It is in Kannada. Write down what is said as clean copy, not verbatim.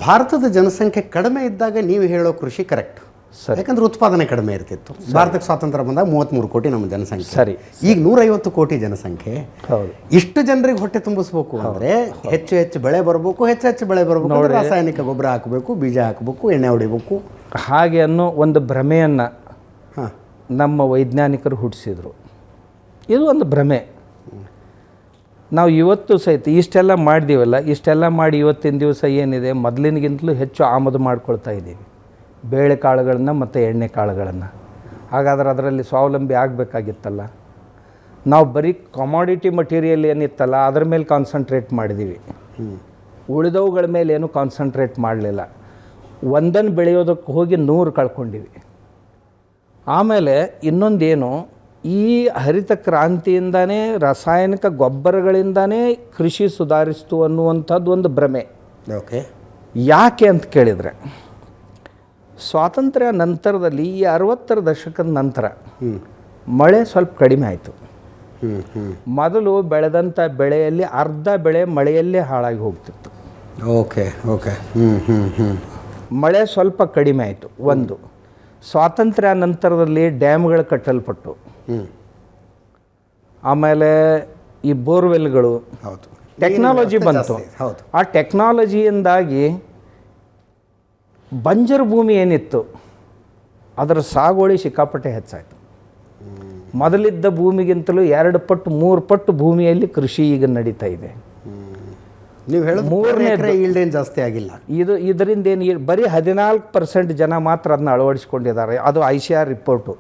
ಭಾರತದ ಜನಸಂಖ್ಯೆ ಕಡಿಮೆ ಇದ್ದಾಗ ನೀವು ಹೇಳೋ ಕೃಷಿ ಕರೆಕ್ಟ್. ಸರಿ. ಯಾಕಂದ್ರೆ ಉತ್ಪಾದನೆ ಕಡಿಮೆ ಇರ್ತಿತ್ತು. ಭಾರತಕ್ಕೆ ಸ್ವಾತಂತ್ರ್ಯ ಬಂದಾಗ 33 ಕೋಟಿ ನಮ್ಮ ಜನಸಂಖ್ಯೆ. ಸರಿ. ಈಗ 150 ಕೋಟಿ ಜನಸಂಖ್ಯೆ. ಹೌದು. ಇಷ್ಟು ಜನರಿಗೆ ಹೊಟ್ಟೆ ತುಂಬಿಸ್ಬೇಕು ಅಂದರೆ ಹೆಚ್ಚು ಬೆಳೆ ಬರಬೇಕು. ಹೆಚ್ಚು ಬೆಳೆ ಬರಬೇಕು, ರಾಸಾಯನಿಕ ಗೊಬ್ಬರ ಹಾಕಬೇಕು, ಬೀಜ ಹಾಕಬೇಕು, ಎಣ್ಣೆ ಹೊಡಿಬೇಕು. ಹಾಗೆ ಅನ್ನೋ ಒಂದು ಭ್ರಮೆಯನ್ನು ಹಾಂ, ನಮ್ಮ ವೈಜ್ಞಾನಿಕರು ಹುಟ್ಟಿಸಿದ್ರು. ಇದು ಒಂದು ಭ್ರಮೆ. ನಾವು ಇವತ್ತು ಸಹಿತ ಇಷ್ಟೆಲ್ಲ ಮಾಡಿದೀವಲ್ಲ, ಇಷ್ಟೆಲ್ಲ ಮಾಡಿ ಇವತ್ತಿನ ದಿವಸ ಏನಿದೆ ಮೊದಲಿನಗಿಂತಲೂ ಹೆಚ್ಚು ಆಮದು ಮಾಡ್ಕೊಳ್ತಾ ಇದ್ದೀವಿ ಬೇಳೆಕಾಳುಗಳನ್ನು ಮತ್ತು ಎಣ್ಣೆಕಾಳುಗಳನ್ನು. ಹಾಗಾದ್ರೆ ಅದರಲ್ಲಿ ಸ್ವಾವಲಂಬಿ ಆಗಬೇಕಾಗಿತ್ತಲ್ಲ. ನಾವು ಬರೀ ಕಮಾಡಿಟಿ ಮಟೀರಿಯಲ್ ಏನಿತ್ತಲ್ಲ ಅದ್ರ ಮೇಲೆ ಕಾನ್ಸಂಟ್ರೇಟ್ ಮಾಡಿದ್ದೀವಿ. ಉಳಿದವುಗಳ ಮೇಲೆ ಏನು ಕಾನ್ಸಂಟ್ರೇಟ್ ಮಾಡಲಿಲ್ಲ. ಒಂದನ್ನು ಬೆಳೆಯೋದಕ್ಕೆ ಹೋಗಿ 100 ಕಳ್ಕೊಂಡಿವಿ. ಆಮೇಲೆ ಇನ್ನೊಂದೇನು, ಈ ಹರಿತ ಕ್ರಾಂತಿಯಿಂದನೇ ರಾಸಾಯನಿಕ ಗೊಬ್ಬರಗಳಿಂದನೇ ಕೃಷಿ ಸುಧಾರಿಸ್ತು ಅನ್ನುವಂಥದ್ದು ಒಂದು ಭ್ರಮೆ. ಓಕೆ. ಯಾಕೆ ಅಂತ ಕೇಳಿದರೆ, ಸ್ವಾತಂತ್ರ್ಯ ನಂತರದಲ್ಲಿ ಈ 60ರ ದಶಕದ ನಂತರ ಮಳೆ ಸ್ವಲ್ಪ ಕಡಿಮೆ ಆಯಿತು. ಮೊದಲು ಬೆಳೆದಂಥ ಬೆಳೆಯಲ್ಲಿ ಅರ್ಧ ಬೆಳೆ ಮಳೆಯಲ್ಲೇ ಹಾಳಾಗಿ ಹೋಗ್ತಿತ್ತು. Okay okay. ಮಳೆ ಸ್ವಲ್ಪ ಕಡಿಮೆ ಆಯಿತು. ಒಂದು, ಸ್ವಾತಂತ್ರ್ಯ ನಂತರದಲ್ಲಿ ಡ್ಯಾಮ್ಗಳು ಕಟ್ಟಲ್ಪಟ್ಟು, ಆಮೇಲೆ ಈ ಬೋರ್ವೆಲ್ಗಳು, ಹೌದು, ಟೆಕ್ನಾಲಜಿ ಬಂತು. ಹೌದು. ಆ ಟೆಕ್ನಾಲಜಿಯಿಂದಾಗಿ ಬಂಜರು ಭೂಮಿ ಏನಿತ್ತು ಅದರ ಸಾಗುವಳಿ ಸಿಕ್ಕಾಪಟ್ಟೆ ಹೆಚ್ಚಾಯಿತು. ಮೊದಲಿದ್ದ ಭೂಮಿಗಿಂತಲೂ 2 ಪಟ್ಟು 3 ಪಟ್ಟು ಭೂಮಿಯಲ್ಲಿ ಕೃಷಿ ಈಗ ನಡೀತಾ ಇದೆ. ನೀವು ಹೇಳೋದು 3 ಎಕರೆ ಈಲ್ಡ್ ಏನು ಜಾಸ್ತಿ ಆಗಿಲ್ಲ. ಇದರಿಂದ ಏನು ಬರೀ 14% ಜನ ಮಾತ್ರ ಅದನ್ನ ಅಳವಡಿಸ್ಕೊಂಡಿದ್ದಾರೆ. ಅದು ICR ರಿಪೋರ್ಟು.